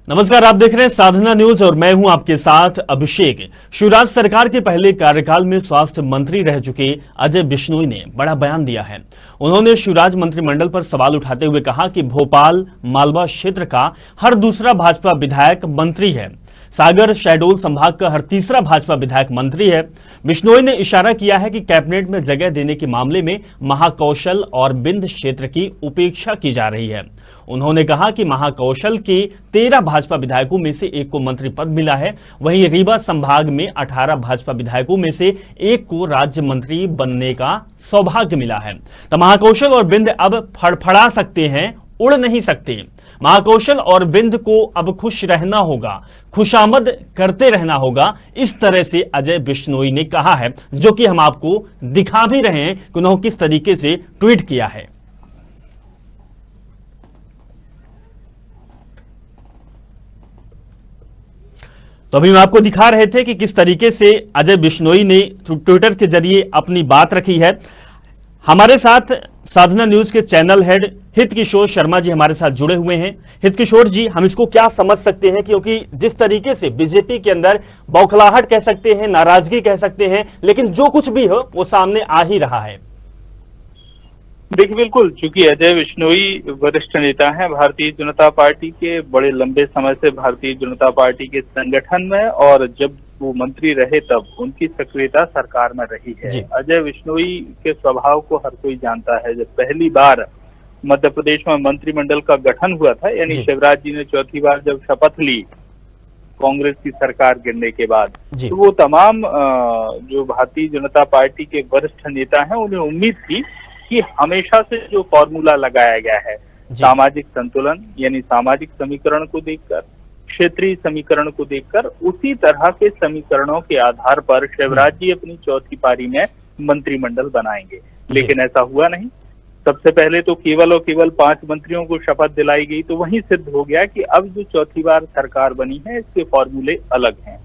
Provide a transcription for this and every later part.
नमस्कार, आप देख रहे हैं साधना न्यूज और मैं हूं आपके साथ अभिषेक। शिवराज सरकार के पहले कार्यकाल में स्वास्थ्य मंत्री रह चुके अजय बिश्नोई ने बड़ा बयान दिया है। उन्होंने शिवराज मंत्रिमंडल पर सवाल उठाते हुए कहा कि भोपाल मालवा क्षेत्र का हर दूसरा भाजपा विधायक मंत्री है, सागर शहडोल संभाग का हर तीसरा भाजपा विधायक मंत्री है। बिश्नोई ने इशारा किया है कि कैबिनेट में जगह देने के मामले में महाकौशल और बिंद क्षेत्र की उपेक्षा की जा रही है। उन्होंने कहा कि महाकौशल के 13 भाजपा विधायकों में से एक को मंत्री पद मिला है, वहीं रीवा संभाग में 18 भाजपा विधायकों में से एक को राज्य मंत्री बनने का सौभाग्य मिला है। तो महाकौशल और बिंद अब फड़फड़ा सकते हैं, उड़ नहीं सकते। महाकौशल और बिंद को अब खुश रहना होगा, खुशामद करते रहना होगा, इस तरह से अजय बिश्नोई ने कहा है, जो कि हम आपको दिखा भी रहे हैं कि उन्होंने किस तरीके से ट्वीट किया है। तो अभी हम आपको दिखा रहे थे कि किस तरीके से अजय बिश्नोई ने ट्विटर के जरिए अपनी बात रखी है। हमारे साथ साधना न्यूज के चैनल हेड हित किशोर शर्मा जी हमारे साथ जुड़े हुए हैं। हित किशोर जी, हम इसको क्या समझ सकते हैं, क्योंकि जिस तरीके से बीजेपी के अंदर बौखलाहट कह सकते हैं, नाराजगी कह सकते हैं, लेकिन जो कुछ भी हो वो सामने आ ही रहा है। देखिए, बिल्कुल, चूंकि अजय बिश्नोई वरिष्ठ नेता हैं भारतीय जनता पार्टी के, बड़े लंबे समय से भारतीय जनता पार्टी के संगठन में, और जब वो मंत्री रहे तब उनकी सक्रियता सरकार में रही है। अजय बिश्नोई के स्वभाव को हर कोई जानता है। जब पहली बार मध्य प्रदेश में मंत्रिमंडल का गठन हुआ था, यानी शिवराज जी ने चौथी बार जब शपथ ली कांग्रेस की सरकार गिरने के बाद, तो वो तमाम जो भारतीय जनता पार्टी के वरिष्ठ नेता हैं, उन्हें उम्मीद थी कि हमेशा से जो फॉर्मूला लगाया गया है, सामाजिक संतुलन यानी सामाजिक समीकरण को देखकर, क्षेत्रीय समीकरण को देखकर, उसी तरह के समीकरणों के आधार पर शिवराज जी अपनी चौथी पारी में मंत्रिमंडल बनाएंगे। लेकिन ऐसा हुआ नहीं। सबसे पहले तो केवल और केवल 5 मंत्रियों को शपथ दिलाई गई, तो वहीं सिद्ध हो गया कि अब जो चौथी बार सरकार बनी है इसके फॉर्मूले अलग हैं।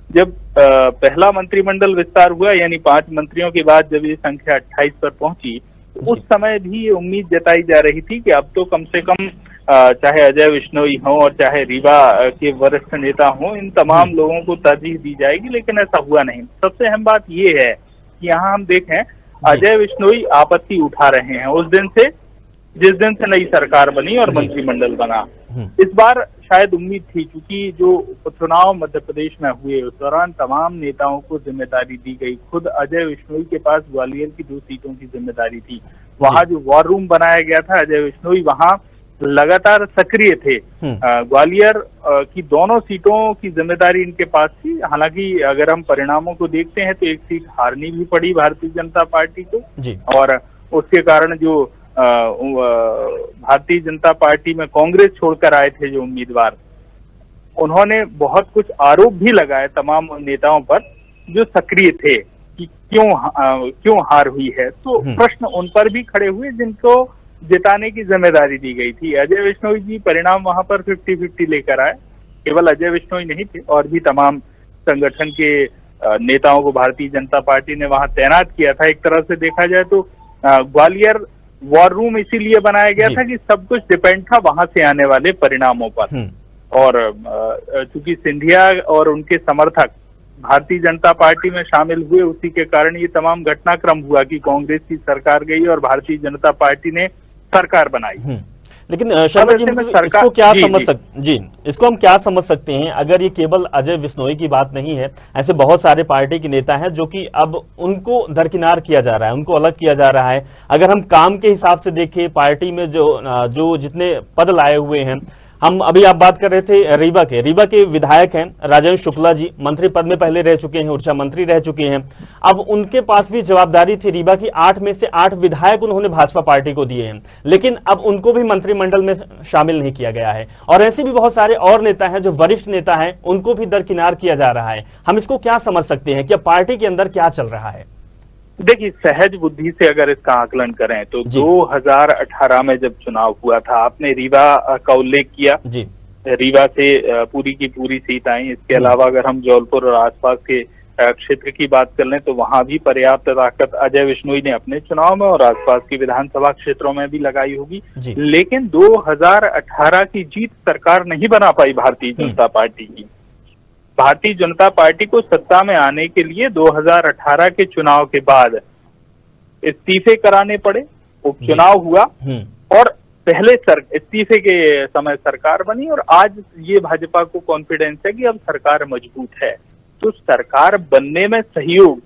जब पहला मंत्रिमंडल विस्तार हुआ, यानी 5 मंत्रियों के बाद जब ये संख्या 28 पर पहुंची, तो उस समय भी ये उम्मीद जताई जा रही थी कि अब तो कम से कम चाहे अजय बिश्नोई हो और चाहे रीवा के वरिष्ठ नेता हो, इन तमाम लोगों को तरजीह दी जाएगी। लेकिन ऐसा हुआ नहीं। सबसे अहम बात ये है कि यहाँ हम देखें, अजय बिश्नोई आपत्ति उठा रहे हैं उस दिन से जिस दिन से नई सरकार बनी और मंत्रिमंडल बना। इस बार शायद उम्मीद थी, क्योंकि जो उपचुनाव मध्य प्रदेश में हुए उस दौरान तमाम नेताओं को जिम्मेदारी दी गई। खुद अजय बिश्नोई के पास ग्वालियर की 2 सीटों की जिम्मेदारी थी। वहां जो वॉर रूम बनाया गया था, अजय बिश्नोई वहां लगातार सक्रिय थे। ग्वालियर की दोनों सीटों की जिम्मेदारी इनके पास थी। हालांकि अगर हम परिणामों को देखते हैं तो एक सीट हारनी भी पड़ी भारतीय जनता पार्टी को, और उसके कारण जो भारतीय जनता पार्टी में कांग्रेस छोड़कर आए थे जो उम्मीदवार, उन्होंने बहुत कुछ आरोप भी लगाए तमाम नेताओं पर जो सक्रिय थे कि क्यों हार हुई है। तो प्रश्न उन पर भी खड़े हुए जिनको जिताने की जिम्मेदारी दी गई थी। अजय बिश्नोई जी परिणाम वहां पर 50-50 लेकर आए। केवल अजय बिश्नोई नहीं थे, और भी तमाम संगठन के नेताओं को भारतीय जनता पार्टी ने वहां तैनात किया था। एक तरह से देखा जाए तो ग्वालियर वॉर रूम इसीलिए बनाया गया था कि सब कुछ डिपेंड था वहां से आने वाले परिणामों पर। और चूंकि सिंधिया और उनके समर्थक भारतीय जनता पार्टी में शामिल हुए, उसी के कारण ये तमाम घटनाक्रम हुआ कि कांग्रेस की सरकार गई और भारतीय जनता पार्टी ने सरकार बनाई। लेकिन शर्मा जी, इसको क्या इसको हम क्या समझ सकते हैं? अगर ये केवल अजय बिश्नोई की बात नहीं है, ऐसे बहुत सारे पार्टी के नेता हैं जो कि अब उनको दरकिनार किया जा रहा है, उनको अलग किया जा रहा है। अगर हम काम के हिसाब से देखें, पार्टी में जो जितने पद लाए हुए हैं, हम अभी आप बात कर रहे थे रीवा के विधायक हैं राजेंद्र शुक्ला जी, मंत्री पद में पहले रह चुके हैं, ऊर्जा मंत्री रह चुके हैं। अब उनके पास भी जवाबदारी थी। रीवा की 8 में से 8 विधायक उन्होंने भाजपा पार्टी को दिए हैं, लेकिन अब उनको भी मंत्रिमंडल में शामिल नहीं किया गया है। और ऐसे भी बहुत सारे और नेता हैं जो वरिष्ठ नेता हैं, उनको भी दरकिनार किया जा रहा है। हम इसको क्या समझ सकते हैं कि अब पार्टी के अंदर क्या चल रहा है? देखिए, सहज बुद्धि से अगर इसका आकलन करें तो 2018 में जब चुनाव हुआ था, आपने रीवा का उल्लेख किया। रीवा से पूरी की पूरी सीट आई। इसके अलावा अगर हम जौलपुर और आसपास के क्षेत्र की बात कर लें तो वहां भी पर्याप्त ताकत अजय बिश्नोई ने अपने चुनाव में और आसपास की विधानसभा क्षेत्रों में भी लगाई होगी। लेकिन 2018 की जीत सरकार नहीं बना पाई भारतीय जनता पार्टी की। भारतीय जनता पार्टी को सत्ता में आने के लिए 2018 के चुनाव के बाद इस्तीफे कराने पड़े, उपचुनाव हुआ और पहले इस्तीफे के समय सरकार बनी और आज ये भाजपा को कॉन्फिडेंस है कि अब सरकार मजबूत है। तो सरकार बनने में सहयोग,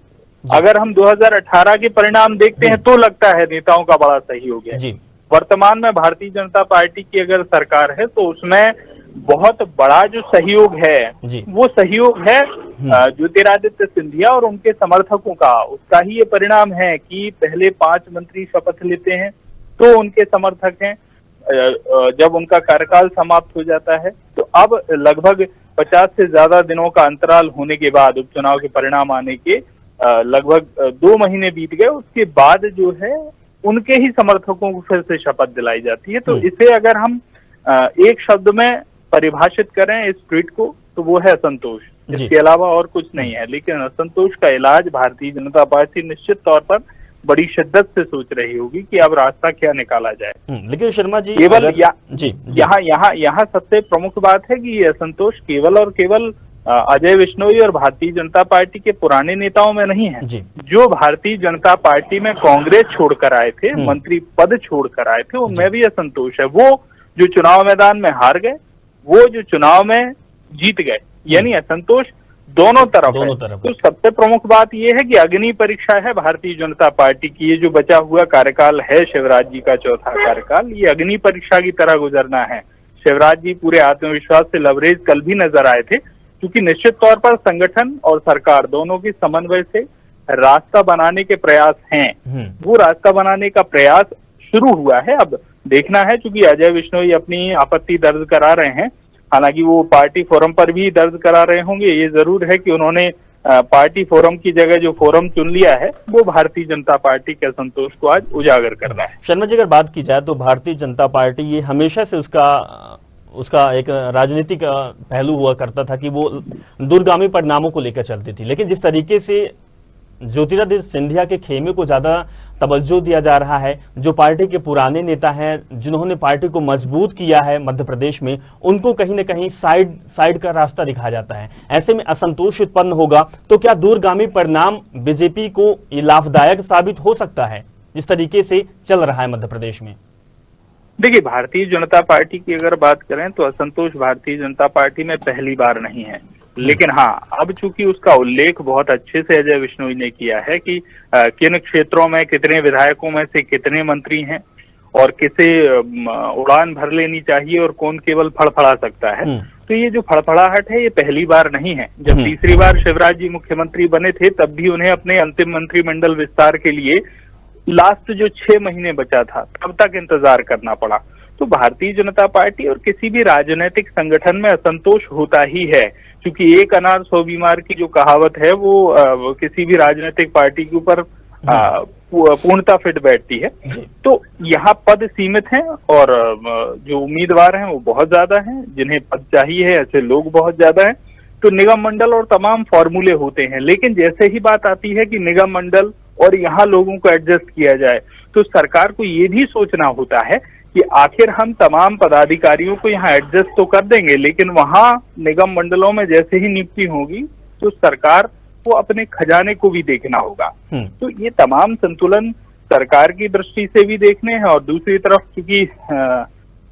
अगर हम 2018 के परिणाम देखते हैं तो लगता है नेताओं का बड़ा सहयोग है। वर्तमान में भारतीय जनता पार्टी की अगर सरकार है तो उसमें बहुत बड़ा जो सहयोग है वो सहयोग है ज्योतिरादित्य सिंधिया और उनके समर्थकों का। उसका ही ये परिणाम है कि पहले 5 मंत्री शपथ लेते हैं तो उनके समर्थक हैं, जब उनका कार्यकाल समाप्त हो जाता है तो अब लगभग 50 से ज्यादा दिनों का अंतराल होने के बाद उपचुनाव के परिणाम आने के लगभग 2 महीने बीत गए, उसके बाद जो है उनके ही समर्थकों को फिर से शपथ दिलाई जाती है। तो इसे अगर हम एक शब्द में परिभाषित करें इस ट्वीट को तो वो है असंतोष, इसके अलावा और कुछ नहीं है। लेकिन असंतोष का इलाज भारतीय जनता पार्टी निश्चित तौर पर बड़ी शिद्दत से सोच रही होगी कि अब रास्ता क्या निकाला जाए। लेकिन शर्मा जी केवल यहाँ सबसे प्रमुख बात है कि ये असंतोष केवल और केवल अजय बिश्नोई और भारतीय जनता पार्टी के पुराने नेताओं में नहीं है। जो भारतीय जनता पार्टी में कांग्रेस छोड़कर आए थे, मंत्री पद छोड़कर आए थे, उनमें भी असंतोष है। वो जो चुनाव मैदान में हार गए, वो जो चुनाव में जीत गए, यानी असंतोष दोनों तरफ है। तो सबसे प्रमुख बात यह है कि अग्नि परीक्षा है भारतीय जनता पार्टी की। ये जो बचा हुआ कार्यकाल है शिवराज जी का चौथा कार्यकाल, ये अग्नि परीक्षा की तरह गुजरना है। शिवराज जी पूरे आत्मविश्वास से लबरेज कल भी नजर आए थे, क्योंकि निश्चित तौर पर संगठन और सरकार दोनों की समन्वय से रास्ता बनाने के प्रयास हैं। वो रास्ता बनाने का प्रयास शुरू हुआ है, अब देखना है। क्योंकि अजय बिश्नोई अपनी आपत्ति दर्ज करा रहे हैं, हालांकि वो पार्टी फोरम पर भी दर्ज करा रहे होंगे। ये जरूर है कि उन्होंने पार्टी फोरम की जगह जो फोरम चुन लिया है वो भारतीय जनता पार्टी के असंतोष को आज उजागर करना है। शर्मा जी, अगर बात की जाए तो भारतीय जनता पार्टी ये हमेशा से उसका एक राजनीतिक पहलू हुआ करता था कि वो दूरगामी परिणामों को लेकर चलती थी। लेकिन जिस तरीके से ज्योतिरादित्य सिंधिया के खेमे को ज्यादा तवज्जो दिया जा रहा है, जो पार्टी के पुराने नेता हैं जिन्होंने पार्टी को मजबूत किया है मध्य प्रदेश में, उनको कहीं न कहीं साइड का रास्ता दिखाया जाता है। ऐसे में असंतोष उत्पन्न होगा तो क्या दूरगामी परिणाम बीजेपी को लाभदायक साबित हो सकता है जिस तरीके से चल रहा है मध्य प्रदेश में? देखिए, भारतीय जनता पार्टी की अगर बात करें तो असंतोष भारतीय जनता पार्टी में पहली बार नहीं है। लेकिन हाँ, अब चूंकि उसका उल्लेख बहुत अच्छे से अजय बिश्नोई ने किया है कि किन क्षेत्रों में कितने विधायकों में से कितने मंत्री हैं और किसे उड़ान भर लेनी चाहिए और कौन केवल फड़फड़ा सकता है, तो ये जो फड़फड़ाहट है ये पहली बार नहीं है। जब तीसरी बार शिवराज जी मुख्यमंत्री बने थे तब भी उन्हें अपने अंतिम मंत्रिमंडल विस्तार के लिए लास्ट जो 6 महीने बचा था तब तक इंतजार करना पड़ा। तो भारतीय जनता पार्टी और किसी भी राजनीतिक संगठन में असंतोष होता ही है, क्योंकि एक अनार 100 बीमार की जो कहावत है वो किसी भी राजनीतिक पार्टी के ऊपर पूर्णता फिट बैठती है। तो यहाँ पद सीमित हैं और जो उम्मीदवार हैं वो बहुत ज्यादा हैं, जिन्हें पद चाहिए है ऐसे लोग बहुत ज्यादा हैं। तो निगम मंडल और तमाम फॉर्मूले होते हैं, लेकिन जैसे ही बात आती है कि निगम मंडल और यहाँ लोगों को एडजस्ट किया जाए तो सरकार को ये भी सोचना होता है कि आखिर हम तमाम पदाधिकारियों को यहाँ एडजस्ट तो कर देंगे, लेकिन वहाँ निगम मंडलों में जैसे ही नियुक्ति होगी तो सरकार को अपने खजाने को भी देखना होगा। तो ये तमाम संतुलन सरकार की दृष्टि से भी देखने हैं। और दूसरी तरफ क्योंकि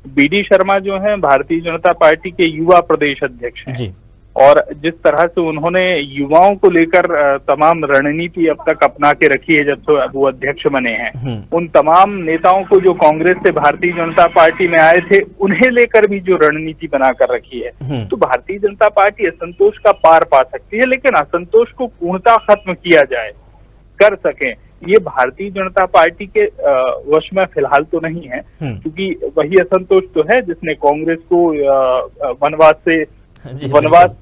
बीडी शर्मा जो हैं भारतीय जनता पार्टी के युवा प्रदेश अध्यक्ष हैं और जिस तरह से उन्होंने युवाओं को लेकर तमाम रणनीति अब तक अपना के रखी है जब से वो अध्यक्ष बने हैं, उन तमाम नेताओं को जो कांग्रेस से भारतीय जनता पार्टी में आए थे उन्हें लेकर भी जो रणनीति बनाकर रखी है, तो भारतीय जनता पार्टी असंतोष का पार पा सकती है। लेकिन असंतोष को पूर्णतः खत्म किया जाए, कर सके, ये भारतीय जनता पार्टी के वश में फिलहाल तो नहीं है, क्योंकि वही असंतोष तो है जिसने कांग्रेस को वनवास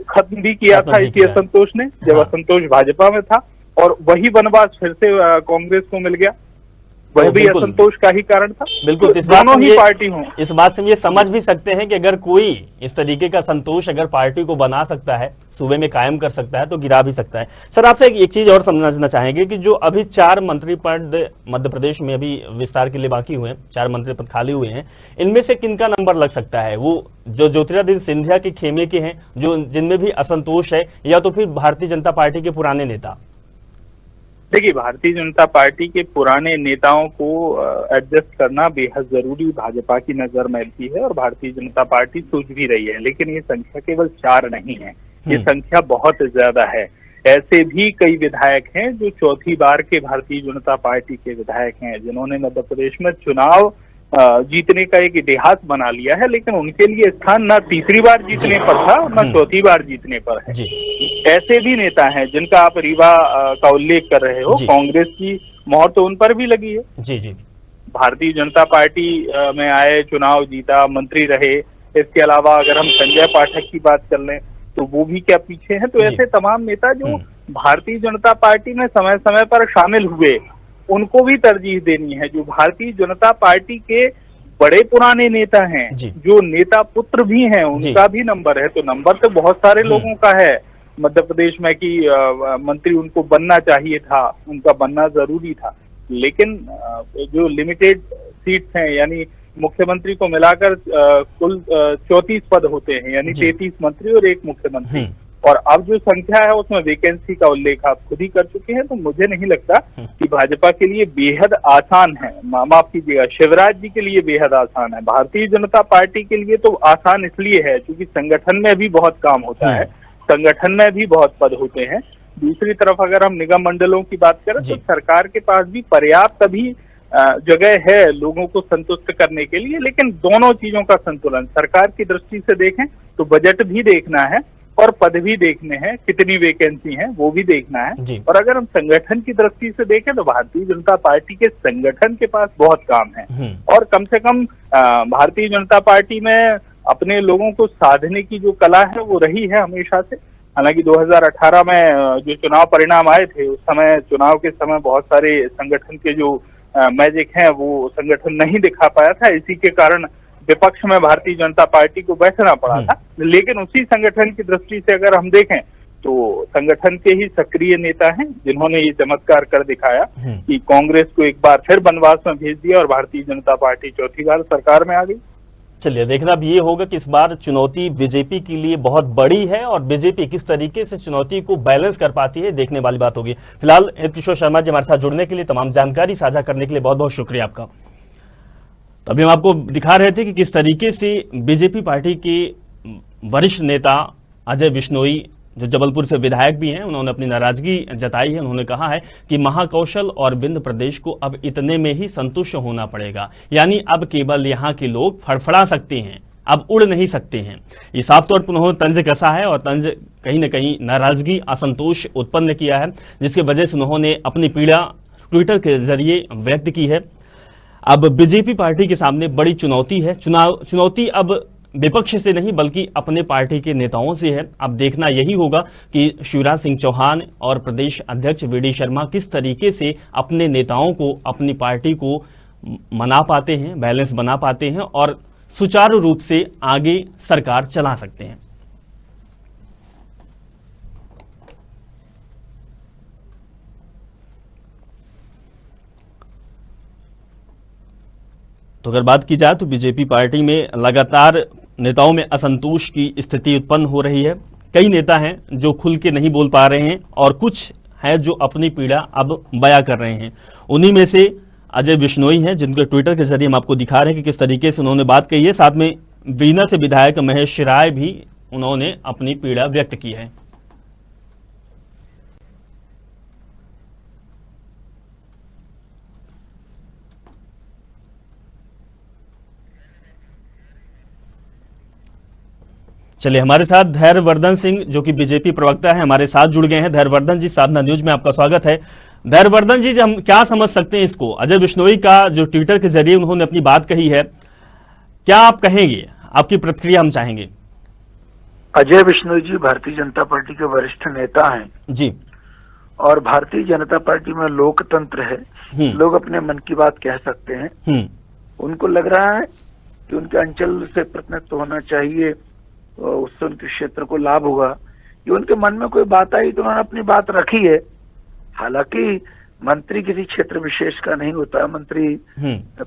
खत्म भी किया था इसी असंतोष ने, जब असंतोष भाजपा में था, और वही वनवास फिर से कांग्रेस को मिल गया। वह तो भी बिल्कुल। असंतोष का ही कारण था। बिल्कुल, तो इस बात से दोनों हम ही ये पार्टी हों। इस बात से हम ये समझ भी सकते हैं कि अगर कोई इस तरीके का संतोष अगर पार्टी को बना सकता है, सूबे में कायम कर सकता है, तो गिरा भी सकता है। सर, आपसे एक चीज और समझना चाहेंगे कि जो अभी 4 मंत्री पद मध्य प्रदेश में अभी विस्तार के लिए बाकी हुए हैं, 4 मंत्री पद खाली हुए हैं, इनमें से किनका नंबर लग सकता है? वो जो ज्योतिरादित्य सिंधिया के खेमे के हैं, जो जिनमें भी असंतोष है, या तो फिर भारतीय जनता पार्टी के पुराने नेता? देखिए, भारतीय जनता पार्टी के पुराने नेताओं को एडजस्ट करना बेहद जरूरी भाजपा की नजर में भी है और भारतीय जनता पार्टी सोच भी रही है, लेकिन ये संख्या केवल 4 नहीं है, ये संख्या बहुत ज्यादा है। ऐसे भी कई विधायक हैं जो चौथी बार के भारतीय जनता पार्टी के विधायक हैं, जिन्होंने मध्य प्रदेश में चुनाव जीतने का एक इतिहास बना लिया है, लेकिन उनके लिए स्थान न तीसरी बार जीतने पर था न चौथी बार जीतने पर है। ऐसे भी नेता हैं जिनका आप रीवा का उल्लेख कर रहे हो, कांग्रेस की मोहर तो उन पर भी लगी है। जी। भारतीय जनता पार्टी में आए, चुनाव जीता, मंत्री रहे। इसके अलावा अगर हम संजय पाठक की बात कर लें तो वो भी क्या पीछे हैं। तो ऐसे तमाम नेता जो भारतीय जनता पार्टी में समय समय पर शामिल हुए, उनको भी तरजीह देनी है। जो भारतीय जनता पार्टी के बड़े पुराने नेता हैं, जो नेता पुत्र भी हैं, उनका भी नंबर है। तो नंबर तो बहुत सारे लोगों का है मध्य प्रदेश में कि मंत्री उनको बनना चाहिए था, उनका बनना जरूरी था, लेकिन जो लिमिटेड सीट्स हैं, यानी मुख्यमंत्री को मिलाकर कुल 34 पद होते हैं, यानी 33 मंत्री और 1 मुख्यमंत्री, और अब जो संख्या है उसमें वैकेंसी का उल्लेख आप खुद ही कर चुके हैं। तो मुझे नहीं लगता कि भाजपा के लिए बेहद आसान है, माफ कीजिएगा, शिवराज जी के लिए बेहद आसान है। भारतीय जनता पार्टी के लिए तो आसान इसलिए है क्योंकि संगठन में भी बहुत काम होता है, संगठन में भी बहुत पद होते हैं। दूसरी तरफ अगर हम निगम मंडलों की बात करें तो सरकार के पास भी पर्याप्त अभी जगह है लोगों को संतुष्ट करने के लिए, लेकिन दोनों चीजों का संतुलन सरकार की दृष्टि से देखें तो बजट भी देखना है और पद भी देखने हैं, कितनी वैकेंसी है वो भी देखना है। और अगर हम संगठन की दृष्टि से देखें तो भारतीय जनता पार्टी के संगठन के पास बहुत काम है, और कम से कम भारतीय जनता पार्टी में अपने लोगों को साधने की जो कला है वो रही है हमेशा से। हालांकि 2018 में जो चुनाव परिणाम आए थे, उस समय चुनाव के समय बहुत सारे संगठन के जो मैजिक हैं वो संगठन नहीं दिखा पाया था, इसी के कारण विपक्ष में भारतीय जनता पार्टी को बैठना पड़ा था। लेकिन उसी संगठन की दृष्टि से अगर हम देखें तो संगठन के ही सक्रिय नेता हैं जिन्होंने ये चमत्कार कर दिखाया कि कांग्रेस को एक बार फिर वनवास में भेज दिया और भारतीय जनता पार्टी चौथी बार सरकार में आ गई। चलिए, देखना अब ये होगा कि इस बार चुनौती बीजेपी के लिए बहुत बड़ी है और बीजेपी किस तरीके से चुनौती को बैलेंस कर पाती है, देखने वाली बात होगी। फिलहाल किशोर शर्मा जी हमारे साथ जुड़ने के लिए, तमाम जानकारी साझा करने के लिए बहुत बहुत शुक्रिया आपका। तो अभी हम आपको दिखा रहे थे कि किस तरीके से बीजेपी पार्टी के वरिष्ठ नेता अजय बिश्नोई, जो जबलपुर से विधायक भी हैं, उन्होंने अपनी नाराजगी जताई है। उन्होंने कहा है कि महाकौशल और विंध्य प्रदेश को अब इतने में ही संतुष्ट होना पड़ेगा, यानी अब केवल यहाँ के लोग फड़फड़ा सकते हैं, अब उड़ नहीं सकते हैं। ये साफ तौर पर उन्होंने तंज कसा है और तंज कहीं ना कहीं नाराजगी, असंतोष उत्पन्न किया है, जिसकी वजह से उन्होंने अपनी पीड़ा ट्विटर के जरिए व्यक्त की है। अब बीजेपी पार्टी के सामने बड़ी चुनौती है। चुनौती अब विपक्ष से नहीं बल्कि अपने पार्टी के नेताओं से है। अब देखना यही होगा कि शिवराज सिंह चौहान और प्रदेश अध्यक्ष वी.डी. शर्मा किस तरीके से अपने नेताओं को, अपनी पार्टी को मना पाते हैं, बैलेंस बना पाते हैं और सुचारू रूप से आगे सरकार चला सकते हैं। तो अगर बात की जाए तो बीजेपी पार्टी में लगातार नेताओं में असंतोष की स्थिति उत्पन्न हो रही है। कई नेता हैं जो खुल के नहीं बोल पा रहे हैं और कुछ हैं जो अपनी पीड़ा अब बयां कर रहे हैं। उन्हीं में से अजय बिश्नोई हैं, जिनके ट्विटर के जरिए हम आपको दिखा रहे हैं कि किस तरीके से उन्होंने बात कही है। साथ में वीना से विधायक महेश राय भी उन्होंने अपनी पीड़ा व्यक्त की है। चलिए, हमारे साथ धैर्यवर्धन सिंह जो कि बीजेपी प्रवक्ता है, हमारे साथ जुड़ गए हैं। धैर्यवर्धन जी, साधना न्यूज में आपका स्वागत है। धैर्यवर्धन जी, हम क्या समझ सकते हैं इसको, अजय बिश्नोई का जो ट्विटर के जरिए उन्होंने अपनी बात कही है, क्या आप कहेंगे, आपकी प्रतिक्रिया हम चाहेंगे। अजय बिश्नोई जी भारतीय जनता पार्टी के वरिष्ठ नेता हैं जी, और भारतीय जनता पार्टी में लोकतंत्र है, लोग अपने मन की बात कह सकते हैं। उनको लग रहा है कि उनके अंचल से प्रतिनिधित्व होना चाहिए, उससे उनके क्षेत्र को लाभ होगा। ये उनके मन में कोई बात आई तो उन्होंने अपनी बात रखी है। हालांकि मंत्री किसी क्षेत्र विशेष का नहीं होता है, मंत्री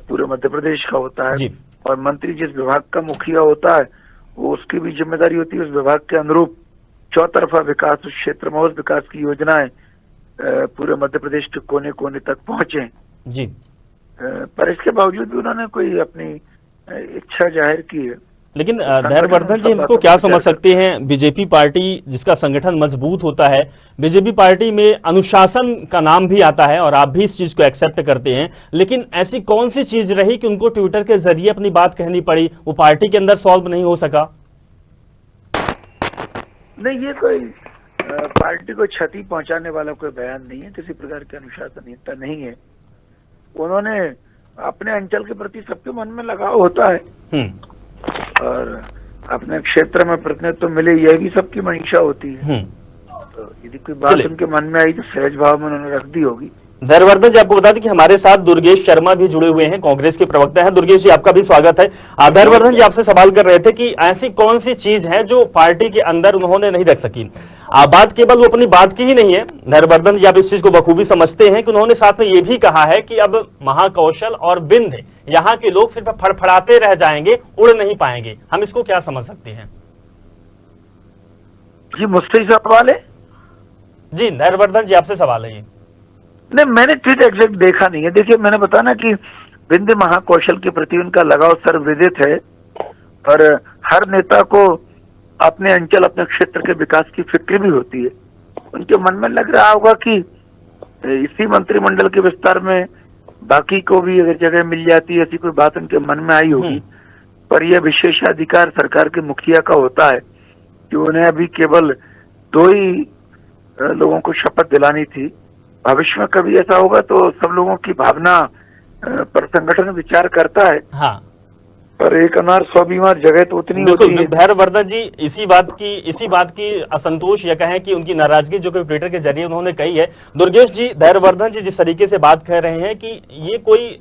पूरे मध्य प्रदेश का होता है, और मंत्री जिस विभाग का मुखिया होता है वो उसकी भी जिम्मेदारी होती है उस विभाग के अनुरूप चौतरफा विकास, उस क्षेत्र में उस विकास की योजनाएं पूरे मध्य प्रदेश के कोने कोने तक पहुंचे जी। पर इसके बावजूद भी उन्होंने कोई अपनी इच्छा जाहिर की है। लेकिन धैर्यवर्धन जी, इसको क्या समझ सकते हैं? बीजेपी पार्टी जिसका संगठन मजबूत होता है, बीजेपी पार्टी में अनुशासन का नाम भी आता है और आप भी इस चीज को एक्सेप्ट करते हैं, लेकिन ऐसी कौन सी चीज रही कि उनको ट्विटर के जरिए अपनी बात कहनी पड़ी, वो पार्टी के अंदर सॉल्व नहीं हो सका? नहीं, ये कोई पार्टी को क्षति पहुंचाने वाला कोई बयान नहीं है, किसी प्रकार की अनुशासनहीनता नहीं है। उन्होंने अपने अंचल के प्रति सबके मन में लगाव होता है और अपने क्षेत्र में प्रतिनिधित्व मिले, यह भी सबकी मंशा होती है। तो यदि कोई बात उनके मन में आई तो सहज भाव में उन्होंने रख दी होगी। धैर्यवर्धन जी, आपको बता दें कि हमारे साथ दुर्गेश शर्मा भी जुड़े हुए हैं, कांग्रेस के प्रवक्ता हैं। दुर्गेश जी, आपका भी स्वागत है। धैर्यवर्धन जी आपसे सवाल कर रहे थे कि ऐसी कौन सी चीज है जो पार्टी के अंदर उन्होंने नहीं रख सकी। बात केवल वो अपनी बात की ही नहीं है, धैर्यवर्धन जी आप इस चीज को बखूबी समझते हैं कि उन्होंने साथ में ये भी कहा है कि अब महाकौशल और विंध्य यहाँ के लोग सिर्फ फड़फड़ाते रह जाएंगे, उड़ नहीं पाएंगे। हम इसको क्या समझ सकते हैं? जी मुझसे ही सवाल है? जी धैर्यवर्धन जी आपसे सवाल है ये। नहीं, मैंने ट्वीट एग्जैक्ट देखा नहीं है। देखिए, मैंने बताया ना कि विंध्य महाकौशल के प्रति उनका लगाव सर्वविदित है और हर नेता को अपने अंचल, अपने क्षेत्र के विकास की फिक्र भी होती है। उनके मन में लग रहा होगा कि इसी मंत्रिमंडल के विस्तार में बाकी को भी अगर जगह मिल जाती है, ऐसी कोई बात उनके मन में आई होगी। पर यह विशेषाधिकार सरकार के मुखिया का होता है कि उन्हें अभी केवल 2 ही लोगों को शपथ दिलानी थी। भविष्य में कभी ऐसा होगा तो सब लोगों की भावना पर संगठन विचार करता है। हाँ। पर एक अनार 100 बीमार जगह तो उतनी होती है। धैर्यवर्धन जी, इसी बात की असंतोष या कहें कि उनकी नाराजगी जो कि ट्विटर के जरिए उन्होंने कही है। दुर्गेश जी, धैर्यवर्धन जी जिस तरीके से बात कह रहे हैं कि ये कोई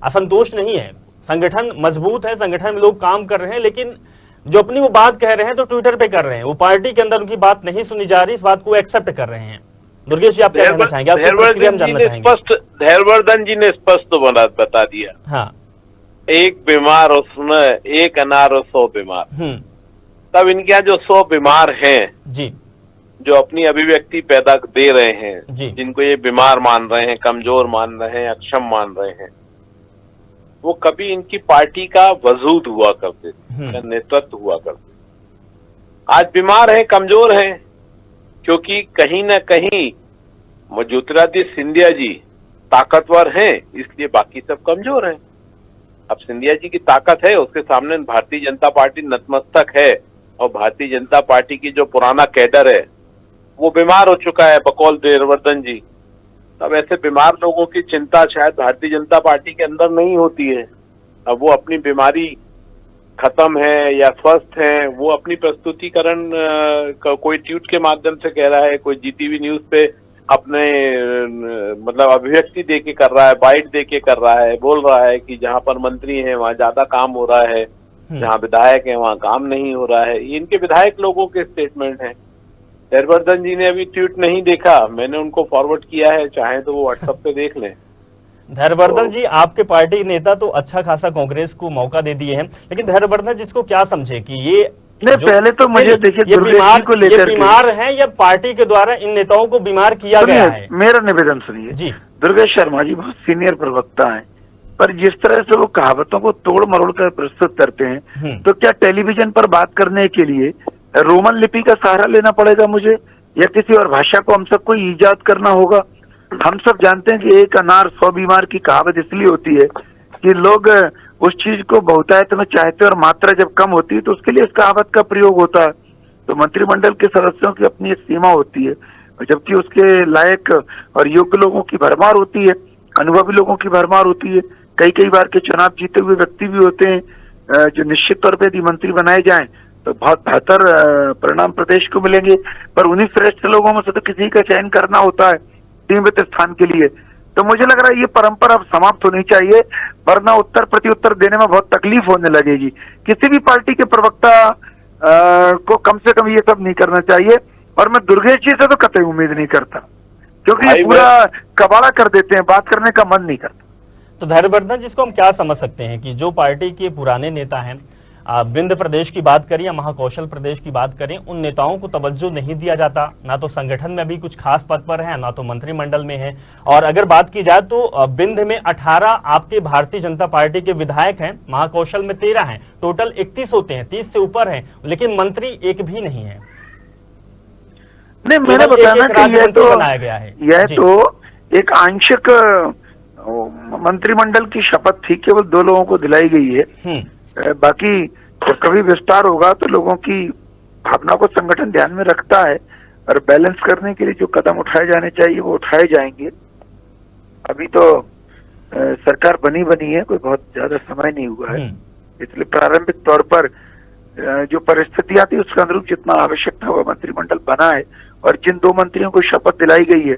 असंतोष नहीं है, संगठन मजबूत है, संगठन में लोग काम कर रहे हैं, लेकिन जो अपनी वो बात कह रहे हैं तो ट्विटर पे कर रहे हैं, वो पार्टी के अंदर उनकी बात नहीं सुनी जा रही, इस बात को एक्सेप्ट कर रहे हैं। दुर्गेश जी आप क्या कहना चाहेंगे? धैर्यवर्धन जी ने स्पष्ट बता दिया। हाँ। एक बीमार और सुना, एक अनार और 100 बीमार। तब इनके यहाँ जो 100 बीमार हैं जी, जो अपनी अभिव्यक्ति पैदा दे रहे हैं, जिनको ये बीमार मान रहे हैं, कमजोर मान रहे हैं, अक्षम मान रहे हैं, वो कभी इनकी पार्टी का वजूद हुआ करते थे, नेतृत्व हुआ करते। आज बीमार हैं, कमजोर हैं, क्योंकि कहीं ना कहीं ज्योतिरादित्य सिंधिया जी ताकतवर हैं, इसलिए बाकी सब कमजोर हैं। अब सिंधिया जी की ताकत है, उसके सामने भारतीय जनता पार्टी नतमस्तक है, और भारतीय जनता पार्टी की जो पुराना कैडर है वो बीमार हो चुका है, बकौल धैर्यवर्धन जी। तब ऐसे बीमार लोगों की चिंता शायद भारतीय जनता पार्टी के अंदर नहीं होती है। अब वो अपनी बीमारी खत्म है या स्वस्थ है, वो अपनी प्रस्तुतिकरण कोई ट्वीट के माध्यम से कह रहा है, कोई जीटीवी न्यूज पे अपने मतलब अभिव्यक्ति देके कर रहा है, बाइट देके कर रहा है, बोल रहा है कि जहां पर मंत्री हैं वहां ज्यादा काम हो रहा है, जहां विधायक हैं वहां काम नहीं हो रहा है। ये इनके विधायक लोगों के स्टेटमेंट हैं। धैर्यवर्धन जी ने अभी ट्वीट नहीं देखा, मैंने उनको फॉरवर्ड किया है, चाहे तो वो व्हाट्सएप पे देख लें। धैर्यवर्धन जी, आपके पार्टी नेता तो अच्छा खासा कांग्रेस को मौका दे दिए हैं, लेकिन धैर्यवर्धन जिसको क्या समझे कि ये पहले तो मुझे देखिए, ये बीमार हैं या पार्टी के द्वारा इन नेताओं को बीमार किया गया है? मेरा निवेदन सुनिए जी। दुर्गेश शर्मा जी बहुत सीनियर प्रवक्ता हैं, पर जिस तरह से वो कहावतों को तोड़ मरोड़ कर प्रस्तुत करते हैं, तो क्या टेलीविजन पर बात करने के लिए रोमन लिपि का सहारा लेना पड़ेगा मुझे, या किसी और भाषा को हम सबको ईजाद करना होगा? हम सब जानते हैं कि एक अनार 100 बीमार की कहावत इसलिए होती है कि लोग उस चीज को बहुतायत में चाहते हैं और मात्रा जब कम होती है तो उसके लिए इस कहावत का प्रयोग होता है। तो मंत्रिमंडल के सदस्यों की अपनी एक सीमा होती है, जबकि उसके लायक और योग्य लोगों की भरमार होती है, अनुभवी लोगों की भरमार होती है। कई बार के चुनाव जीते हुए व्यक्ति भी होते हैं जो निश्चित तौर पर यदि मंत्री बनाए जाएं तो बहुत बेहतर परिणाम प्रदेश को मिलेंगे। पर उन्हीं श्रेष्ठ लोगों में से तो किसी का चयन करना होता है सीमित स्थान के लिए। तो मुझे लग रहा है ये परंपरा अब समाप्त होनी चाहिए, वरना उत्तर प्रत्युत्तर देने में बहुत तकलीफ होने लगेगी। किसी भी पार्टी के प्रवक्ता को कम से कम ये सब नहीं करना चाहिए, और मैं दुर्गेश जी से तो कतई उम्मीद नहीं करता, क्योंकि पूरा कबाड़ा कर देते हैं, बात करने का मन नहीं करता। तो धैर्यवर्धन, जिसको हम क्या समझ सकते हैं कि जो पार्टी के पुराने नेता हैं, विंध्य प्रदेश की बात करें या महाकौशल प्रदेश की बात करें, उन नेताओं को तवज्जो नहीं दिया जाता, ना तो संगठन में अभी कुछ खास पद पर है, ना तो मंत्रिमंडल में है। और अगर बात की जाए तो विंध्य में 18 आपके भारतीय जनता पार्टी के विधायक हैं, महाकौशल में 13 हैं, टोटल 31 होते हैं, 30 से ऊपर हैं, लेकिन मंत्री एक भी नहीं है। नहीं, मैंने बताया ना कि यह तो बनाया गया है, यह तो एक आंशिक मंत्रिमंडल की शपथ थी, केवल 2 लोगों को दिलाई गई है। बाकी तो कभी विस्तार होगा तो लोगों की भावना को संगठन ध्यान में रखता है, और बैलेंस करने के लिए जो कदम उठाए जाने चाहिए वो उठाए जाएंगे। अभी तो सरकार बनी है, कोई बहुत ज्यादा समय नहीं हुआ है, इसलिए प्रारंभिक तौर पर जो परिस्थितियां थी उसके अनुरूप जितना आवश्यक था वह मंत्रिमंडल बना है। और जिन 2 मंत्रियों को शपथ दिलाई गई है,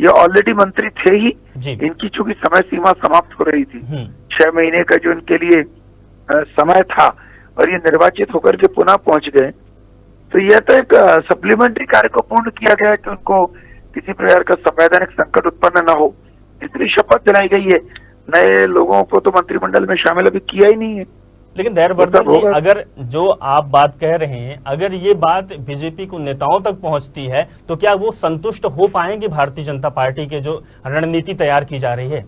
ये ऑलरेडी मंत्री थे ही, इनकी चूंकि समय सीमा समाप्त हो रही थी, 6 महीने का जो इनके लिए समय था, और ये निर्वाचित होकर के पुनः पहुंच गए, तो यह तो एक सप्लीमेंट्री कार्य को पूर्ण किया गया कि उनको किसी प्रकार का संवैधानिक संकट उत्पन्न न हो, इसलिए शपथ दिलाई गई है। नए लोगों को तो मंत्रिमंडल में शामिल अभी किया ही नहीं है। लेकिन धैर्यवर्धन जी, अगर जो आप बात कह रहे हैं, अगर ये बात बीजेपी को नेताओं तक पहुंचती है, तो क्या वो संतुष्ट हो पाएंगे भारतीय जनता पार्टी के जो रणनीति तैयार की जा रही है?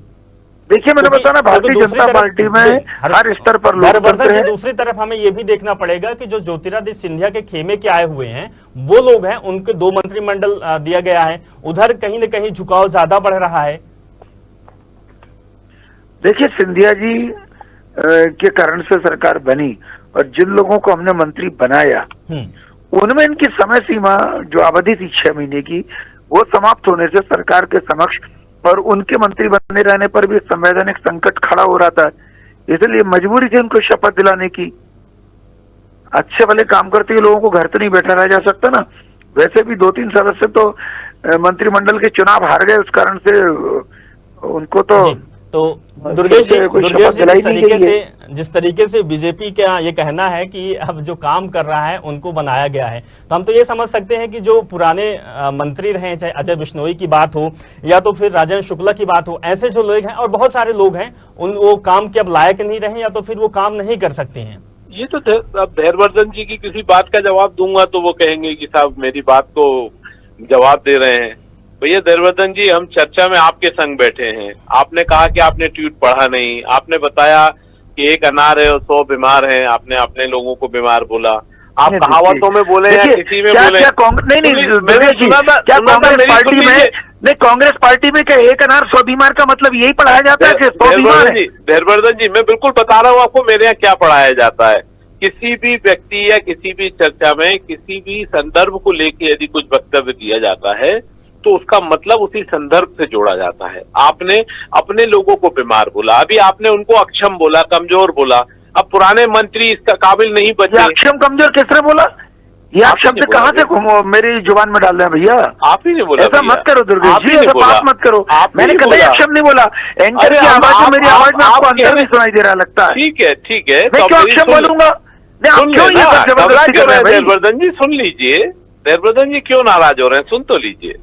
देखिए, मैंने बताया ना, भारतीय जनता पार्टी में हर स्तर पर लोग हैं। दूसरी तरफ हमें ये भी देखना पड़ेगा कि जो ज्योतिरादित्य सिंधिया के खेमे के आए हुए हैं वो लोग हैं, उनके 2 मंत्रिमंडल दिया गया है, उधर कहीं न कहीं झुकाव ज्यादा बढ़ रहा है। देखिए, सिंधिया जी के कारण से सरकार बनी, और जिन लोगों को हमने मंत्री बनाया उनमें इनकी समय सीमा जो अवधि थी 6 महीने की, वो समाप्त होने से सरकार के समक्ष और उनके मंत्री बने रहने पर भी संवैधानिक संकट खड़ा हो रहा था, इसलिए मजबूरी थी उनको शपथ दिलाने की। अच्छे भले काम करते हुए लोगों को घर तो नहीं बैठा रहा जा सकता ना। वैसे भी 2-3 सदस्य तो मंत्रिमंडल के चुनाव हार गए, उस कारण से उनको तो दुर्गेश जी, जिस तरीके से बीजेपी का ये कहना है कि अब जो काम कर रहा है उनको बनाया गया है, तो हम तो ये समझ सकते हैं कि जो पुराने मंत्री रहे, चाहे अजय बिश्नोई की बात हो या तो फिर राजेंद्र शुक्ला की बात हो, ऐसे जो लोग हैं और बहुत सारे लोग हैं, वो काम के अब लायक नहीं रहे, या तो फिर वो काम नहीं कर सकते हैं। ये तो अब धैर्यवर्धन जी की किसी बात का जवाब दूंगा तो वो कहेंगे कि साहब मेरी बात को जवाब दे रहे हैं। भैया धैर्यवर्धन जी, हम चर्चा में आपके संग बैठे हैं, आपने कहा कि आपने ट्वीट पढ़ा नहीं, आपने बताया कि 1 अनार है और 100 बीमार हैं, आपने अपने लोगों को बीमार बोला, आप कहावतों में बोले या किसी में बोले। कांग्रेस पार्टी में क्या 1 अनार 100 बीमार का मतलब यही पढ़ाया जाता है कि 100 बीमार है? धैर्यवर्धन जी, मैं बिल्कुल बता रहा हूँ आपको मेरे यहाँ क्या पढ़ाया जाता है। किसी भी व्यक्ति या किसी भी चर्चा में किसी भी संदर्भ को लेकर यदि कुछ वक्तव्य दिया जाता है तो उसका मतलब उसी संदर्भ से जोड़ा जाता है। आपने अपने लोगों को बीमार बोला, अभी आपने उनको अक्षम बोला, कमजोर बोला, अब पुराने मंत्री इसका काबिल नहीं बचे। अक्षम कमजोर किसने बोला? ये आप शब्द कहाँ से मेरी जुबान में डाल रहे हैं भैया? आप ही ने बोला। ऐसा मत करो दुर्गेश जी, ऐसा बात मत करो। मैंने कभी अक्षम नहीं बोला। एंकर की आवाज में मेरी आवाज में आपको अंतर नहीं सुनाई दे रहा लगता है? ठीक है, ठीक है, मैं क्यों अक्षम बोलूंगा? धैर्यवर्धन जी सुन लीजिए, धैर्यवर्धन जी क्यों नाराज हो रहे हैं, सुन तो लीजिए।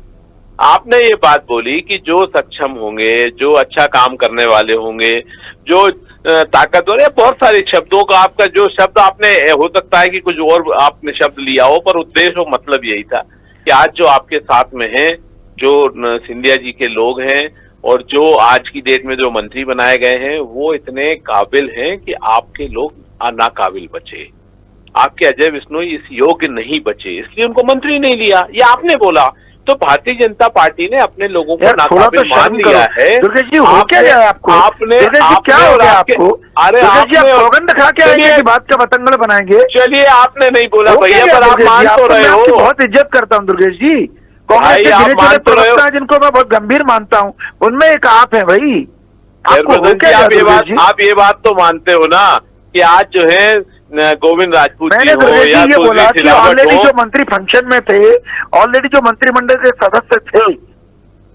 आपने ये बात बोली कि जो सक्षम होंगे, जो अच्छा काम करने वाले होंगे, जो ताकतवर है, बहुत सारे शब्दों का आपका जो शब्द आपने, हो सकता है कि कुछ और आपने शब्द लिया हो, पर उद्देश्य और मतलब यही था कि आज जो आपके साथ में हैं, जो सिंधिया जी के लोग हैं और जो आज की डेट में जो मंत्री बनाए गए हैं, वो इतने काबिल हैं कि आपके लोग नाकाबिल बचे, आपके अजय बिश्नोई इस योग्य नहीं बचे, इसलिए उनको मंत्री नहीं लिया। ये आपने बोला। तो भारतीय जनता पार्टी ने अपने लोगों को नाकाबिल मान लिया है। दुर्गेश जी, हो क्या गया आपको? आपने क्या हो गया आपको? अरे आप सौगंध खा के आइए कि बात का बतंगड़ बनाएंगे। चलिए, आपने नहीं बोला भैया, पर आप मान तो रहे हो। बहुत इज्जत करता हूँ दुर्गेश जी, कांग्रेस के गिने प्रवक्ता जिनको मैं बहुत गंभीर मानता हूँ, उनमें एक आप है भाई। आप ये बात तो मानते हो ना कि आज जो है गोविंद राजपूत जी मैंने हो दुर्गेश जी या ये बोला कि ऑलरेडी हो, जो मंत्री फंक्शन में थे, ऑलरेडी जो मंत्रिमंडल के सदस्य थे,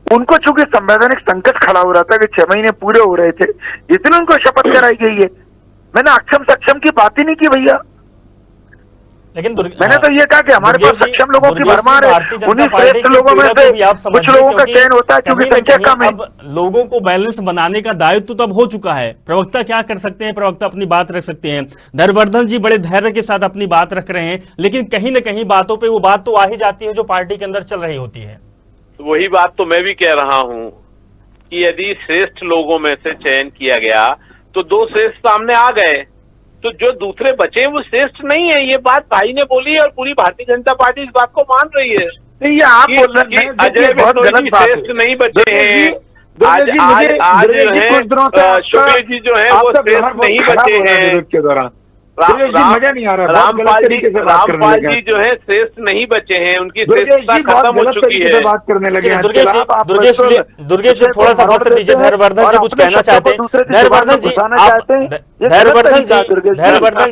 उनको चूंकि संवैधानिक संकट खड़ा हो रहा था कि 6 महीने पूरे हो रहे थे, इसलिए उनको शपथ कराई गई है। मैंने अक्षम सक्षम की बात ही नहीं की भैया। लेकिन मैंने तो ये कहा कि हमारे पास सक्षम लोगों की भरमार है, उन्हीं श्रेष्ठ लोगों में से कुछ लोगों का चयन होता है क्योंकि संख्या कम है। अब लोगों को बैलेंस बनाने का दायित्व तो अब हो चुका है। प्रवक्ता क्या कर सकते हैं? प्रवक्ता अपनी बात रख सकते हैं। धैर्यवर्धन जी बड़े धैर्य के साथ अपनी बात रख रहे हैं, लेकिन कहीं न कहीं बातों पे वो बात तो आ ही जाती है जो पार्टी के अंदर चल रही होती है। वही बात तो मैं भी कह रहा हूं कि यदि श्रेष्ठ लोगों में से चयन किया गया तो 2 श्रेष्ठ सामने आ गए, तो जो दूसरे बचे वो श्रेष्ठ नहीं है। ये बात भाई ने बोली है और पूरी भारतीय जनता पार्टी इस बात को मान रही है। नहीं, ये आप बोल रहे हैं अजय बिश्नोई जी श्रेष्ठ नहीं बचे हैं। आज जो है शुक्ल जी जो है वो श्रेष्ठ नहीं बचे हैं के दौरान। मजा नहीं आ रहा। रामपाल जी जो है श्रेष्ठ नहीं बचे हैं, उनकी श्रेष्ठता खत्म हो चुकी है। बात करने लगे। दुर्गेश जी थोड़ा सा वक्त दीजिए। धैर्यवर्धन जी कुछ कहना चाहते हैं। धैर्यवर्धन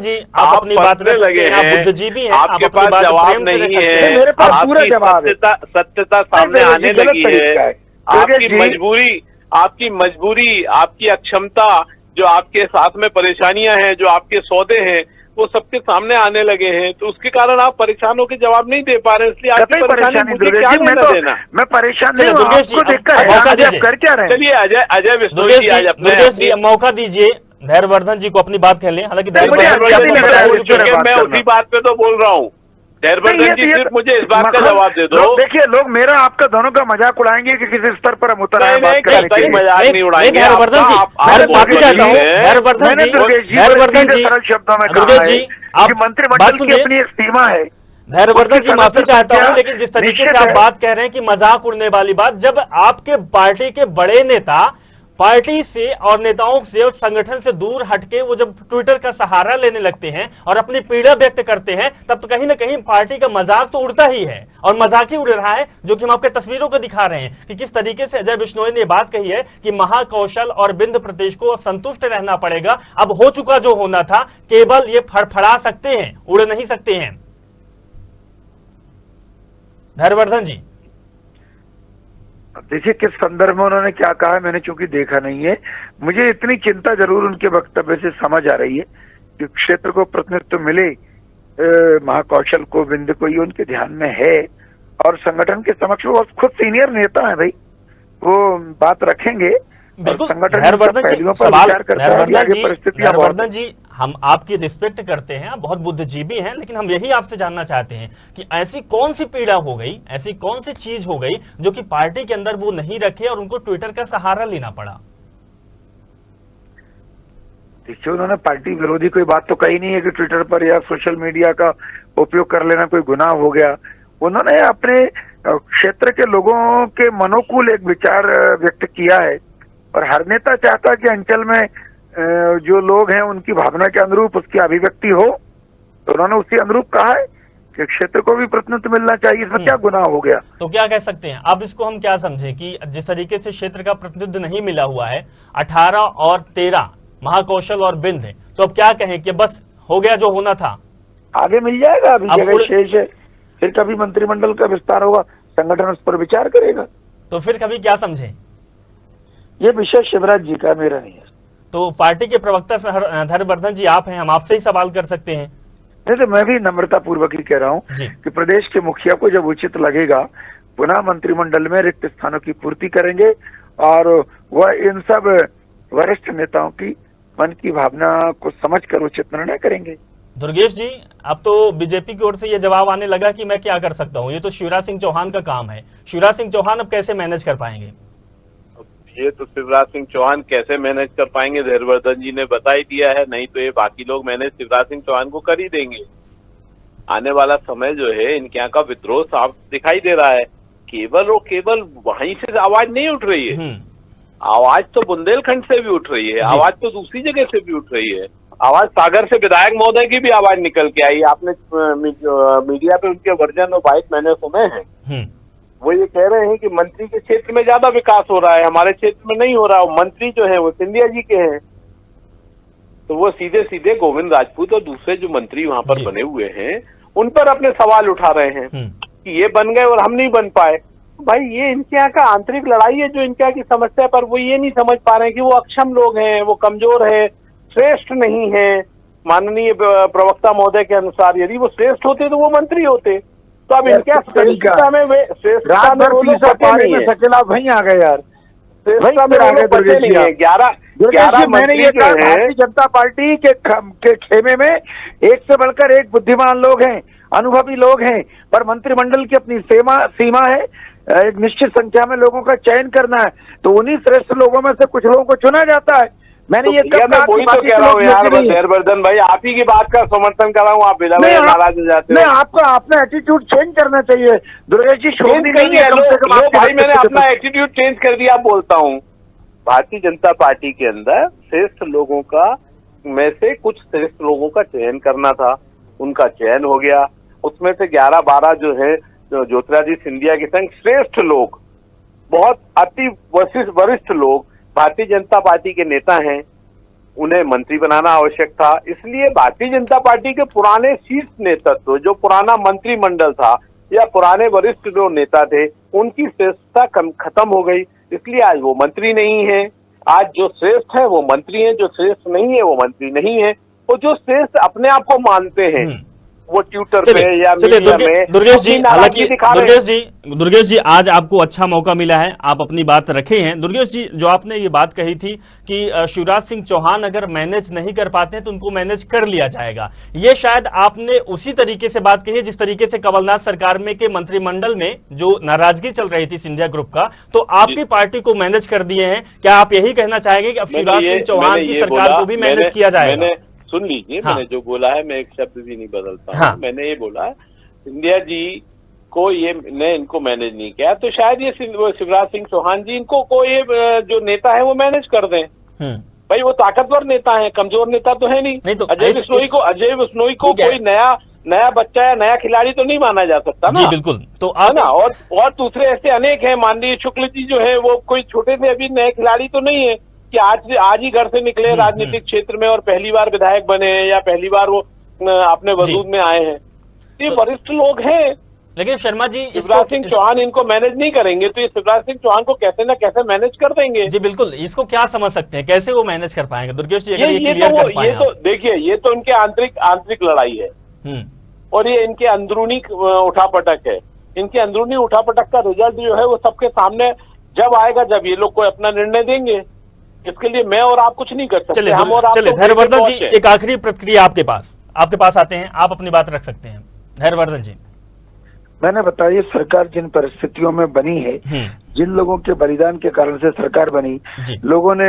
जी आप अपनी बात रख लगे हैं, आप बुद्धिजीवी हैं, आपके पास जवाब नहीं है, मेरे पास पूरा जवाब है। सत्यता सामने आने लगी है। आपकी मजबूरी, आपकी अक्षमता, जो आपके साथ में परेशानियां हैं, जो आपके सौदे हैं, वो सबके सामने आने लगे हैं। तो उसके कारण आप परेशान होकर जवाब नहीं दे पा रहे, इसलिए आपकी परेशानी मुझे क्या लेना देना। मैं परेशान नहीं हूं, आपको देखकर कर क्या रहे हैं? चलिए अजय दुर्गेश जी मौका दीजिए धैर्यवर्धन जी को अपनी बात कह लें। हालांकि मैं उसी बात पे तो बोल रहा हूँ। धैर्यवर्धन जी सिर्फ मुझे इस बात का जवाब दे दो। देखिए, लोग मेरा आपका दोनों का मजाक उड़ाएंगे कि किसी स्तर पर हम उतर आए। मजाक नहीं उड़ाएंगे। धैर्यवर्धन जी माफी चाहता हूँ। धैर्यवर्धन जी सरल शब्दों में दुर्गेश जी आप मंत्रिमंडल की अपनी एक सीमा है। धैर्यवर्धन जी माफी चाहता हूँ, लेकिन जिस तरीके से आप बात कह रहे हैं कि मजाक उड़ने वाली बात, जब आपके पार्टी के बड़े नेता पार्टी से और नेताओं से और संगठन से दूर हटके वो जब ट्विटर का सहारा लेने लगते हैं और अपनी पीड़ा व्यक्त करते हैं, तब तो कहीं ना कहीं पार्टी का मजाक तो उड़ता ही है और मजाक ही उड़ रहा है, जो कि हम आपके तस्वीरों को दिखा रहे हैं कि किस तरीके से अजय बिश्नोई ने बात कही है कि महाकौशल और विंध्य प्रदेश को संतुष्ट रहना पड़ेगा। अब हो चुका जो होना था, केवल ये फड़फड़ा सकते हैं, उड़ नहीं सकते हैं। धैर्यवर्धन जी देखिए किस संदर्भ में उन्होंने क्या कहा है, मैंने चूंकि देखा नहीं है। मुझे इतनी चिंता जरूर उनके वक्तव्य से समझ आ रही है कि क्षेत्र को प्रतिनिधित्व मिले, महाकौशल को, विंध्य को, ये उनके ध्यान में है और संगठन के समक्ष वो खुद सीनियर नेता है भाई, वो बात रखेंगे। धैर्यवर्धन जी हम आपकी रिस्पेक्ट करते हैं, आप बहुत बुद्धिजीवी हैं, लेकिन हम यही आपसे जानना चाहते हैं कि ऐसी कौन सी पीड़ा हो गई, ऐसी कौन सी चीज हो गई जो कि पार्टी के अंदर वो नहीं रखे और उनको ट्विटर का सहारा लेना पड़ा। देखिए, उन्होंने पार्टी विरोधी कोई बात तो कही नहीं है कि ट्विटर पर या सोशल मीडिया का उपयोग कर लेना कोई गुनाह हो गया। उन्होंने अपने क्षेत्र के लोगों के मनोकूल एक विचार व्यक्त किया है और हर नेता चाहता है कि अंचल में जो लोग हैं उनकी भावना के अनुरूप उसकी अभिव्यक्ति हो, तो उन्होंने उसी अनुरूप कहा है कि क्षेत्र को भी प्रतिनिधित्व मिलना चाहिए। इसमें क्या गुनाह हो गया? तो क्या कह सकते हैं अब इसको हम क्या समझे कि जिस तरीके से क्षेत्र का प्रतिनिधित्व नहीं मिला हुआ है, 18 और 13 महाकौशल और विंध्य, तो अब क्या कहें कि बस हो गया जो होना था, आगे मिल जाएगा, अभी जगह शेष है, फिर कभी मंत्रिमंडल का विस्तार होगा, संगठन उस पर विचार करेगा। तो फिर कभी क्या समझे? ये विषय शिवराज जी का, मेरा नहीं है। तो पार्टी के प्रवक्ता धैर्यवर्धन जी आप हैं, हम आपसे ही सवाल कर सकते हैं। नहीं तो मैं भी नम्रता पूर्वक ही कह रहा हूँ कि प्रदेश के मुखिया को जब उचित लगेगा पुनः मंत्रिमंडल में रिक्त स्थानों की पूर्ति करेंगे और वह इन सब वरिष्ठ नेताओं की मन की भावना को समझकर उचित निर्णय करेंगे। दुर्गेश जी, अब तो बीजेपी की ओर से यह जवाब आने लगा कि मैं क्या कर सकता हूं, ये तो शिवराज सिंह चौहान का काम है। शिवराज सिंह चौहान अब कैसे मैनेज कर पाएंगे? ये तो शिवराज सिंह चौहान कैसे मैनेज कर पाएंगे, धैर्यवर्धन जी ने बता ही दिया है। नहीं तो ये बाकी लोग मैनेज शिवराज सिंह चौहान को कर ही देंगे। आने वाला समय जो है इनके यहाँ का विद्रोह साफ दिखाई दे रहा है। केवल और केवल वहीं से आवाज नहीं उठ रही है, आवाज तो बुंदेलखंड से भी उठ रही है, आवाज तो दूसरी जगह से भी उठ रही है। आवाज सागर से विधायक महोदय की भी आवाज निकल के आई। आपने मीडिया पे उनके वर्जन और बाइट मैंने सुने हैं। वो ये कह रहे हैं कि मंत्री के क्षेत्र में ज्यादा विकास हो रहा है, हमारे क्षेत्र में नहीं हो रहा है। मंत्री जो है वो सिंधिया जी के हैं। तो वो सीधे सीधे गोविंद राजपूत और दूसरे जो मंत्री वहां पर बने हुए हैं उन पर अपने सवाल उठा रहे हैं कि ये बन गए और हम नहीं बन पाए। भाई ये इनके यहाँ का आंतरिक लड़ाई है जो इनके यहाँ की समस्या है, पर वो ये नहीं समझ पा रहे हैं कि वो अक्षम लोग हैं, वो कमजोर है, श्रेष्ठ नहीं है। माननीय प्रवक्ता महोदय के अनुसार यदि वो श्रेष्ठ होते तो वो मंत्री होते। तो अब इनके श्रेष्ठता में वे श्रेष्ठता में वो लोग पते नहीं है। सकेला वहीं आ गए यार, श्रेष्ठता में वो लोग पते नहीं है। 11 मैंने ये कहा भारतीय जनता पार्टी के खेमे में एक से बढ़कर एक बुद्धिमान लोग हैं, अनुभवी लोग हैं, पर मंत्रिमंडल की अपनी सीमा है, एक निश्चित संख्या में लोगों का चयन करना है, तो उन्हीं श्रेष्ठ लोगों में से कुछ लोगों को चुना जाता है। मैंने ये मैं वही तो कह रहा हूँ यार हर्षवर्धन भाई, आप ही की बात का समर्थन कर रहा हूँ, आप नाराज हो जाते हो। नहीं, आपको अपना एटीट्यूड चेंज करना चाहिए दुर्गेश जी। चेंज नहीं है भाई, मैंने अपना एटीट्यूड चेंज कर दिया। बोलता हूँ भारतीय जनता पार्टी के अंदर श्रेष्ठ लोगों का में से कुछ श्रेष्ठ लोगों का चयन करना था, उनका चयन हो गया। उसमें से 11-12 जो है ज्योतिरादित्य सिंधिया के संग श्रेष्ठ लोग, बहुत अति वरिष्ठ लोग भारतीय जनता पार्टी के नेता हैं, उन्हें मंत्री बनाना आवश्यक था। इसलिए भारतीय जनता पार्टी के पुराने शीर्ष नेतृत्व, जो पुराना मंत्रिमंडल था या पुराने वरिष्ठ जो नेता थे, उनकी श्रेष्ठता खत्म हो गई। इसलिए आज वो मंत्री नहीं है। आज जो श्रेष्ठ है वो मंत्री है, जो श्रेष्ठ नहीं है वो मंत्री नहीं है। और जो श्रेष्ठ अपने आप को मानते हैं वो ट्विटर पे या मीडिया में दुर्गेश जी, हालांकि दुर्गेश जी आज आपको अच्छा मौका मिला है, आप अपनी बात रखे हैं। दुर्गेश जी, जो आपने ये बात कही थी कि शिवराज सिंह चौहान अगर मैनेज नहीं कर पाते हैं तो उनको मैनेज कर लिया जाएगा, ये शायद आपने उसी तरीके से बात कही है जिस तरीके से कमलनाथ सरकार में के मंत्रिमंडल में जो नाराजगी चल रही थी सिंधिया ग्रुप का, तो आपकी पार्टी को मैनेज कर दिए हैं। क्या आप यही कहना चाहेंगे कि अब शिवराज सिंह चौहान की सरकार को भी मैनेज किया जाएगा? सुन लीजिए, मैंने जो बोला है मैं एक शब्द भी नहीं बदलता हूँ। मैंने ये बोला सिंधिया जी को ने इनको मैनेज नहीं किया, तो शायद ये शिवराज सिंह चौहान जी इनको कोई जो नेता है वो मैनेज कर दें। भाई वो ताकतवर नेता है, कमजोर नेता तो है नहीं तो अजय बिश्नोई को कोई नया बच्चा या नया खिलाड़ी तो नहीं माना जा सकता ना। जी बिल्कुल, तो है ना। और दूसरे ऐसे अनेक हैं, माननीय शुक्ल जी जो है वो कोई छोटे से अभी नए खिलाड़ी तो नहीं है कि आज ही घर से निकले राजनीतिक क्षेत्र में और पहली बार विधायक बने हैं या पहली बार वो अपने वजूद में आए हैं। ये वरिष्ठ लोग हैं। लेकिन शर्मा जी, शिवराज सिंह चौहान इनको मैनेज नहीं करेंगे तो ये शिवराज सिंह चौहान को कैसे ना कैसे मैनेज कर देंगे। जी बिल्कुल, इसको क्या समझ सकते हैं, कैसे वो मैनेज कर पाएंगे दुर्गेश जी? ये तो देखिए, ये तो इनके आंतरिक लड़ाई है और ये इनके अंदरूनी उठापटक है। इनके अंदरूनी उठापटक का रिजल्ट जो है वो सबके सामने जब आएगा, जब ये लोग कोई अपना निर्णय देंगे। इसके लिए मैं और आप कुछ नहीं कर सकते। हम और आप धैर्यवर्धन जी, एक आखिरी प्रतिक्रिया आपके पास आते हैं, आप अपनी बात रख सकते हैं। धैर्यवर्धन जी, मैंने बताया सरकार जिन परिस्थितियों में बनी है, जिन लोगों के बलिदान के कारण से सरकार बनी, लोगों ने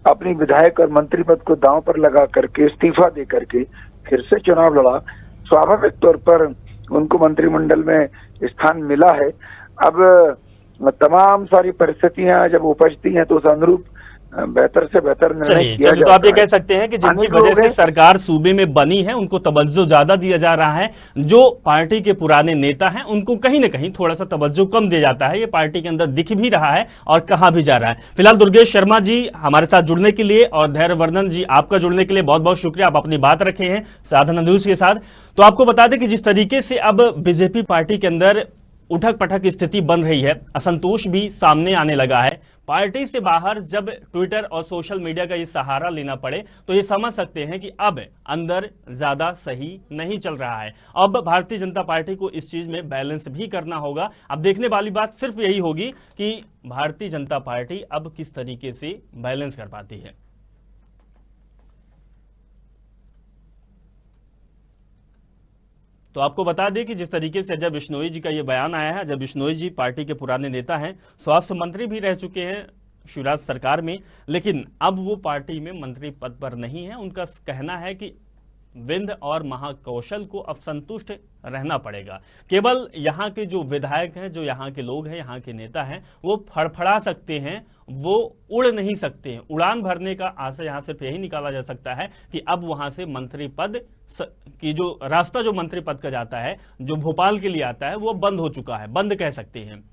अपनी विधायक और मंत्री पद को दांव पर लगा करके इस्तीफा दे करके फिर से चुनाव लड़ा। स्वाभाविक तौर पर उनको मंत्रिमंडल में स्थान मिला है। अब तमाम सारी परिस्थितियां जब उपजती हैं तो उस अनुरूप बेहतर से बेहतर निर्णय किया तो आप ये कह सकते हैं कि जिनकी वजह से सरकार सूबे में बनी है उनको तवज्जो ज्यादा दिया जा रहा है। जो पार्टी के पुराने नेता हैं उनको कहीं ना कहीं थोड़ा सा तवज्जो कम दिया जाता है। ये पार्टी के अंदर दिख भी रहा है और कहा भी जा रहा है। फिलहाल दुर्गेश शर्मा जी हमारे साथ जुड़ने के लिए और धैर्यवर्धन जी आपका जुड़ने के लिए बहुत बहुत शुक्रिया। आप अपनी बात रखे हैं साधना न्यूज के साथ। तो आपको बता दें कि जिस तरीके से अब बीजेपी पार्टी के अंदर उठक पटक स्थिति बन रही है, असंतोष भी सामने आने लगा है। पार्टी से बाहर जब ट्विटर और सोशल मीडिया का ये सहारा लेना पड़े तो ये समझ सकते हैं कि अब अंदर ज्यादा सही नहीं चल रहा है। अब भारतीय जनता पार्टी को इस चीज में बैलेंस भी करना होगा। अब देखने वाली बात सिर्फ यही होगी कि भारतीय जनता पार्टी अब किस तरीके से बैलेंस कर पाती है। तो आपको बता दें कि जिस तरीके से अजय बिश्नोई जी का ये बयान आया है, अजय बिश्नोई जी पार्टी के पुराने नेता हैं, स्वास्थ्य मंत्री भी रह चुके हैं शिवराज सरकार में, लेकिन अब वो पार्टी में मंत्री पद पर नहीं है। उनका कहना है कि विंध्य और महाकौशल को अब संतुष्ट रहना पड़ेगा। केवल यहाँ के जो विधायक हैं, जो यहाँ के लोग हैं, यहाँ के नेता हैं, वो फड़फड़ा सकते हैं, वो उड़ नहीं सकते हैं। उड़ान भरने का आशय यहाँ सिर्फ यही निकाला जा सकता है कि अब वहां से मंत्री पद की जो रास्ता जो मंत्री पद का जाता है, जो भोपाल के लिए आता है, वो बंद हो चुका है, बंद कह सकते हैं।